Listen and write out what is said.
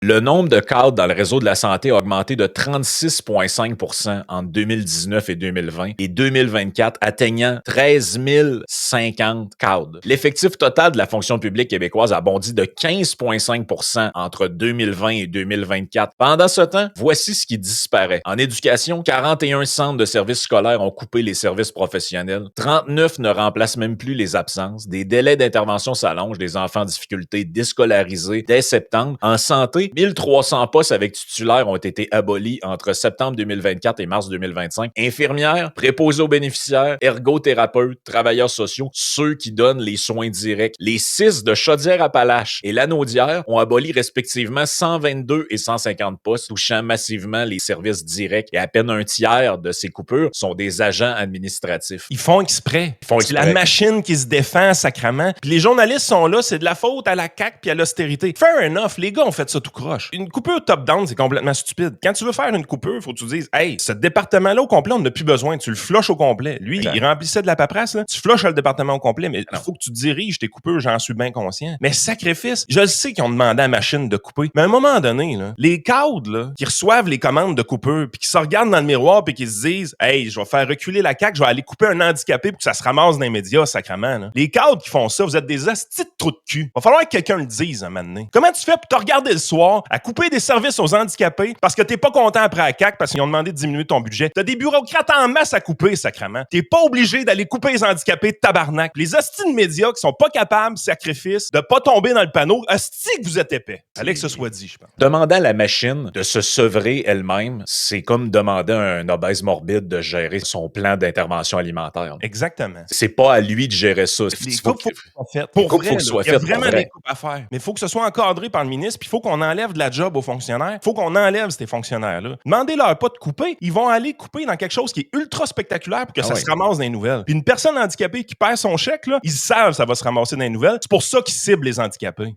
Le nombre de cadres dans le réseau de la santé a augmenté de 36,5 entre 2019 et 2020 et 2024, atteignant 13 050 cadres. L'effectif total de la fonction publique québécoise a bondi de 15,5 entre 2020 et 2024. Pendant ce temps, voici ce qui disparaît. En éducation, 41 centres de services scolaires ont coupé les services professionnels. 39 ne remplacent même plus les absences. Des délais d'intervention s'allongent, des enfants en difficulté déscolarisés dès septembre. En santé, 1300 postes avec titulaires ont été abolis entre septembre 2024 et mars 2025. Infirmières, préposés aux bénéficiaires, ergothérapeutes, travailleurs sociaux, ceux qui donnent les soins directs. Les 6 de Chaudière-Appalaches et Lanaudière ont aboli respectivement 122 et 150 postes, touchant massivement les services directs. Et à peine un tiers de ces coupures sont des agents administratifs. Ils font exprès. Ils font C'est la exprès. machine qui se défend sacrément. Puis les journalistes sont là, c'est de la faute à la CAQ puis à l'austérité. Fair enough, les gars ont fait ça tout croche. Une coupure top-down, c'est complètement stupide. Quand tu veux faire une coupure, faut que tu dises « Hey, ce département-là au complet, on n'a plus besoin. » Tu le flushes au complet. Lui, Exact. il remplissait de la paperasse. Là. Tu flushes le département au complet, mais il faut que tu diriges tes coupures, j'en suis bien conscient. Mais sacrifice, je le sais qu'ils ont demandé à la machine de couper. Mais à un moment donné, là, les cadres là, qui reçoivent les commandes de coupure puis qui se regardent dans le miroir puis qui se disent « Hey, je vais faire reculer la CAQ, je vais aller couper un handicapé pour que ça se ramasse dans les médias, sacrément. » Là. Les cadres qui font ça, vous êtes des astis de trous de cul. Va falloir que quelqu'un le dise un moment donné. Comment tu fais pour te regarder le soir à couper des services aux handicapés parce que t'es pas content après la CAQ parce qu'ils ont demandé de diminuer ton budget? T'as des bureaucrates en masse à couper, sacrément. T'es pas obligé d'aller couper les handicapés de tabarnak. Les hosties de médias qui sont pas capables, sacrifice, de pas tomber dans le panneau, hosties que vous êtes épais. Fallait que ce soit dit, je pense. Demander à la machine de se sevrer elle-même, c'est comme demander à un obèse morbide de gérer son plan d'intervention alimentaire. Exactement. C'est pas à lui de gérer ça. Les coupes, faut que ce soit fait. Les Pour coupes, vrai, faut que ce là, soit il y a fait pour vraiment vrai. des coupes à faire. Mais il faut que ce soit encadré par le ministre, puis il faut qu'on enlève de la job aux fonctionnaires. Il faut qu'on enlève ces fonctionnaires-là. Demandez-leur pas de couper. Ils vont aller couper dans quelque chose qui est ultra spectaculaire pour que ça se ramasse dans les nouvelles. Puis une personne handicapée qui perd son chèque, là, ils savent que ça va se ramasser dans les nouvelles. C'est pour ça qu'ils ciblent les handicapés.